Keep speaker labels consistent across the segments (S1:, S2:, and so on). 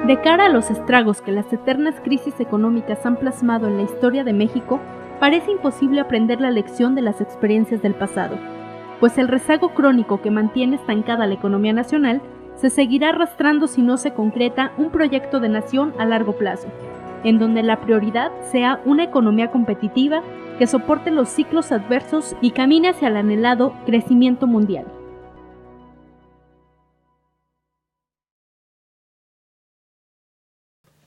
S1: De cara a los estragos que las eternas crisis económicas han plasmado en la historia de México, parece imposible aprender la lección de las experiencias del pasado, pues el rezago crónico que mantiene estancada la economía nacional se seguirá arrastrando si no se concreta un proyecto de nación a largo plazo, en donde la prioridad sea una economía competitiva que soporte los ciclos adversos y camine hacia el anhelado crecimiento mundial.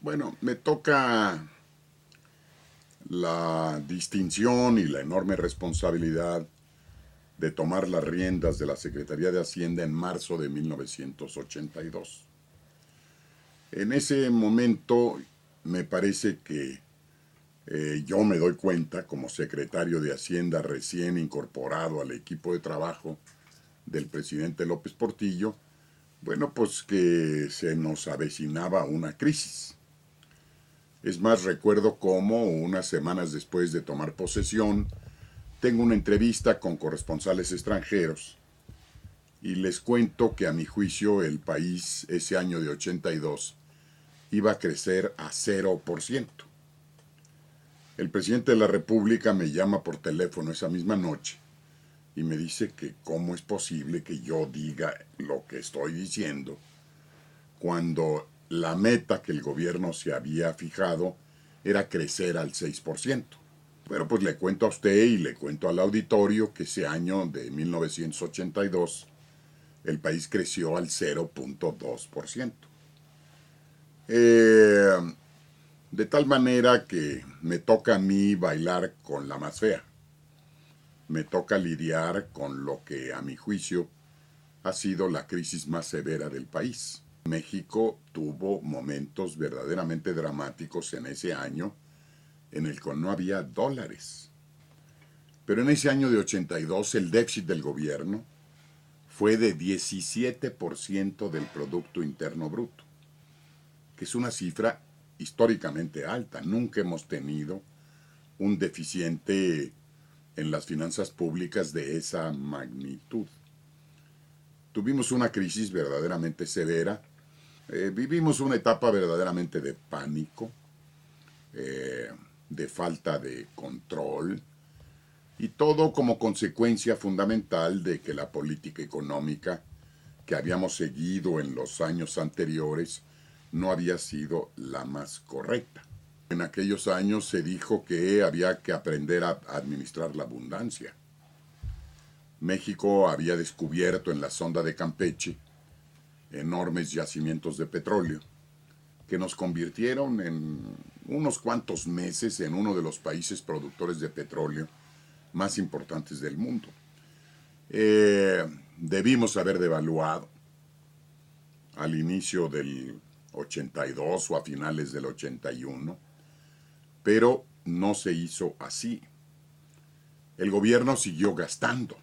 S2: Bueno, me toca la distinción y la enorme responsabilidad de tomar las riendas de la Secretaría de Hacienda en marzo de 1982. En ese momento me parece que yo me doy cuenta, como secretario de Hacienda recién incorporado al equipo de trabajo del presidente López Portillo, bueno, pues que se nos avecinaba una crisis. Es más, recuerdo cómo unas semanas después de tomar posesión, tengo una entrevista con corresponsales extranjeros y les cuento que a mi juicio el país ese año de 82 iba a crecer a 0%. El presidente de la República me llama por teléfono esa misma noche y me dice que cómo es posible que yo diga lo que estoy diciendo cuando la meta que el gobierno se había fijado era crecer al 6%. Bueno, pues le cuento a usted y le cuento al auditorio que ese año de 1982 el país creció al 0.2%. De tal manera que me toca a mí bailar con la más fea. Me toca lidiar con lo que, a mi juicio, ha sido la crisis más severa del país. México tuvo momentos verdaderamente dramáticos en ese año en el que no había dólares. Pero en ese año de 82 el déficit del gobierno fue de 17% del Producto Interno Bruto, que es una cifra históricamente alta. Nunca hemos tenido un deficiente en las finanzas públicas de esa magnitud. Tuvimos una crisis verdaderamente severa, vivimos una etapa verdaderamente de pánico, de falta de control, y todo como consecuencia fundamental de que la política económica que habíamos seguido en los años anteriores no había sido la más correcta. En aquellos años se dijo que había que aprender a administrar la abundancia. México había descubierto en la sonda de Campeche enormes yacimientos de petróleo que nos convirtieron en unos cuantos meses en uno de los países productores de petróleo más importantes del mundo. Debimos haber devaluado al inicio del 82 o a finales del 81, pero no se hizo así. El gobierno siguió gastando,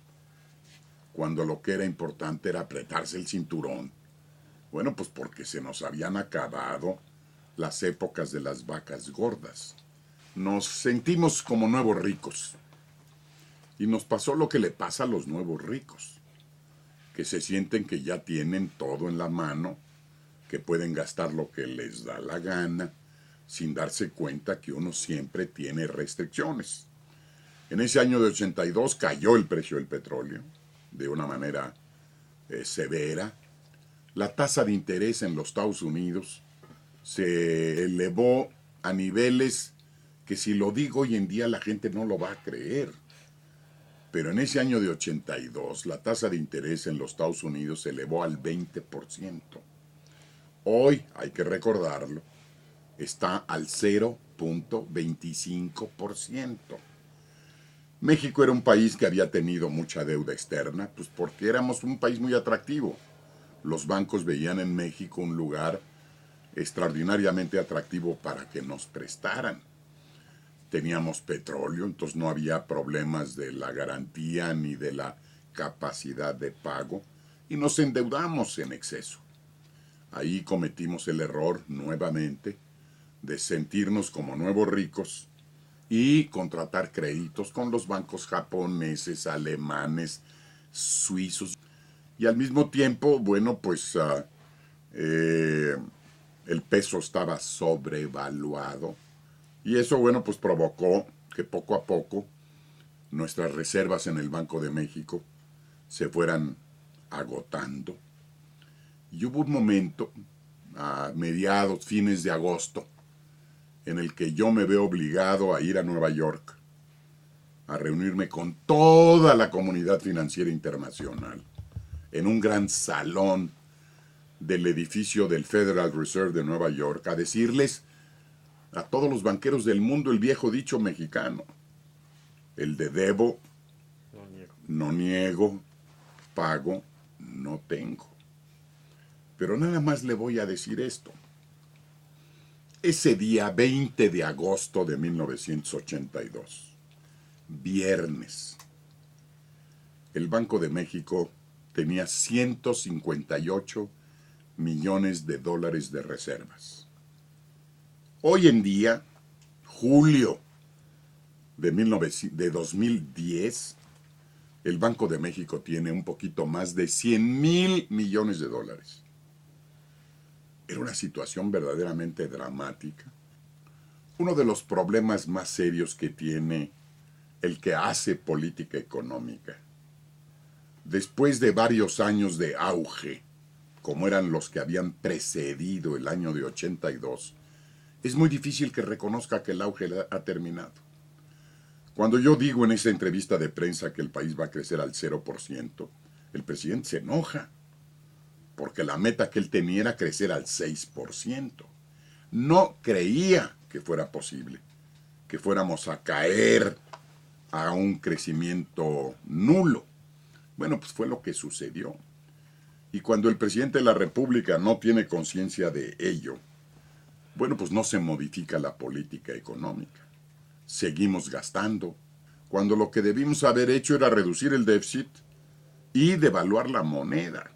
S2: cuando lo que era importante era apretarse el cinturón. Bueno, pues porque se nos habían acabado las épocas de las vacas gordas. Nos sentimos como nuevos ricos. Y nos pasó lo que le pasa a los nuevos ricos, que se sienten que ya tienen todo en la mano, que pueden gastar lo que les da la gana, sin darse cuenta que uno siempre tiene restricciones. En ese año de 82 cayó el precio del petróleo de una manera severa. La tasa de interés en los Estados Unidos se elevó a niveles que si lo digo hoy en día la gente no lo va a creer. Pero en ese año de 82 la tasa de interés en los Estados Unidos se elevó al 20%. Hoy, hay que recordarlo, está al 0.25%. México era un país que había tenido mucha deuda externa, pues porque éramos un país muy atractivo. Los bancos veían en México un lugar extraordinariamente atractivo para que nos prestaran. Teníamos petróleo, entonces no había problemas de la garantía ni de la capacidad de pago y nos endeudamos en exceso. Ahí cometimos el error nuevamente de sentirnos como nuevos ricos y contratar créditos con los bancos japoneses, alemanes, suizos. Y al mismo tiempo, bueno, pues el peso estaba sobrevaluado y eso, bueno, pues provocó que poco a poco nuestras reservas en el Banco de México se fueran agotando. Y hubo un momento, a mediados, fines de agosto, en el que yo me veo obligado a ir a Nueva York a reunirme con toda la comunidad financiera internacional en un gran salón del edificio del Federal Reserve de Nueva York a decirles a todos los banqueros del mundo el viejo dicho mexicano, el de debo, no niego, pago, no tengo. Pero nada más le voy a decir esto. Ese día 20 de agosto de 1982, viernes, el Banco de México tenía 158 millones de dólares de reservas. Hoy en día, julio de 2010, el Banco de México tiene un poquito más de 100,000 millones de dólares. Era una situación verdaderamente dramática. Uno de los problemas más serios que tiene el que hace política económica, después de varios años de auge, como eran los que habían precedido el año de 82, es muy difícil que reconozca que el auge ha terminado. Cuando yo digo en esa entrevista de prensa que el país va a crecer al 0%, el presidente se enoja, porque la meta que él tenía era crecer al 6%. No creía que fuera posible, que fuéramos a caer a un crecimiento nulo. Bueno, pues fue lo que sucedió. Y cuando el presidente de la República no tiene conciencia de ello, bueno, pues no se modifica la política económica. Seguimos gastando, cuando lo que debimos haber hecho era reducir el déficit y devaluar la moneda,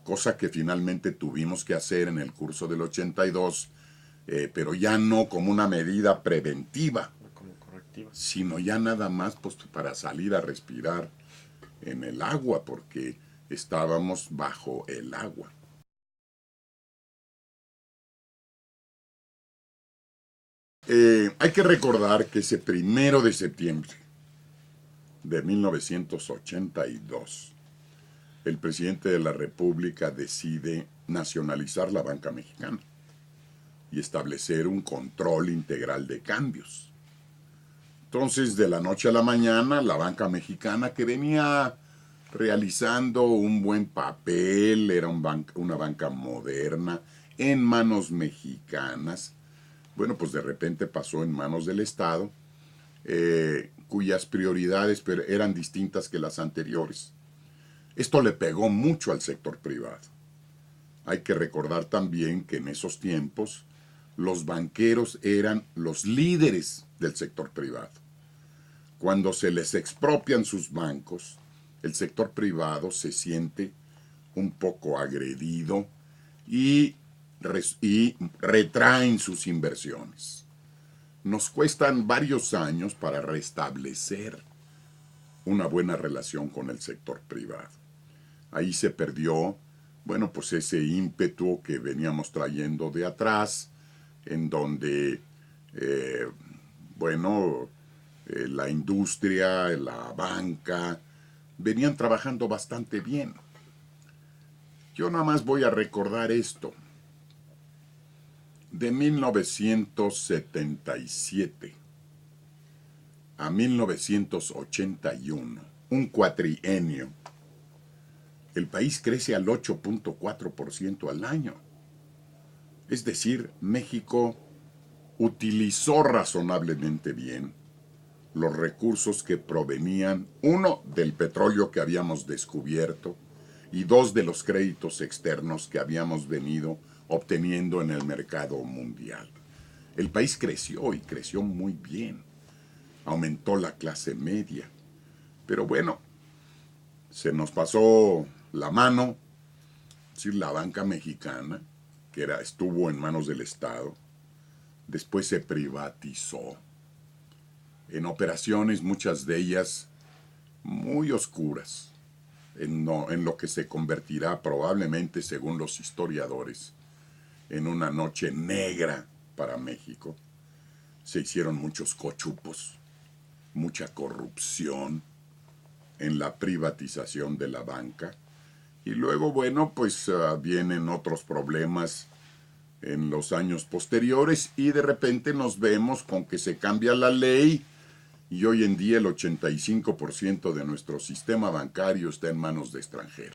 S2: cosa que finalmente tuvimos que hacer en el curso del 82, pero ya no como una medida preventiva, sino ya nada más pues, para salir a respirar en el agua, porque estábamos bajo el agua. Hay que recordar que ese 1 de septiembre de 1982, el presidente de la República decide nacionalizar la banca mexicana y establecer un control integral de cambios. Entonces, de la noche a la mañana, la banca mexicana, que venía realizando un buen papel, era una banca moderna, en manos mexicanas, bueno, pues de repente pasó en manos del Estado, cuyas prioridades eran distintas que las anteriores. Esto le pegó mucho al sector privado. Hay que recordar también que en esos tiempos los banqueros eran los líderes del sector privado. Cuando se les expropian sus bancos, el sector privado se siente un poco agredido y retraen sus inversiones. Nos cuestan varios años para restablecer una buena relación con el sector privado. Ahí se perdió, bueno, pues ese ímpetu que veníamos trayendo de atrás, en donde, la industria, la banca, venían trabajando bastante bien. Yo nada más voy a recordar esto. De 1977 a 1981, un cuatrienio, el país crece al 8.4% al año. Es decir, México utilizó razonablemente bien los recursos que provenían, uno, del petróleo que habíamos descubierto, y dos, de los créditos externos que habíamos venido obteniendo en el mercado mundial. El país creció y creció muy bien. Aumentó la clase media. Pero bueno, se nos pasó la mano, es decir, la banca mexicana, que estuvo en manos del Estado, después se privatizó en operaciones, muchas de ellas muy oscuras, en lo que se convertirá probablemente, según los historiadores, en una noche negra para México. Se hicieron muchos cochupos, mucha corrupción en la privatización de la banca. Y luego, bueno, pues vienen otros problemas en los años posteriores y de repente nos vemos con que se cambia la ley y hoy en día el 85% de nuestro sistema bancario está en manos de extranjeros.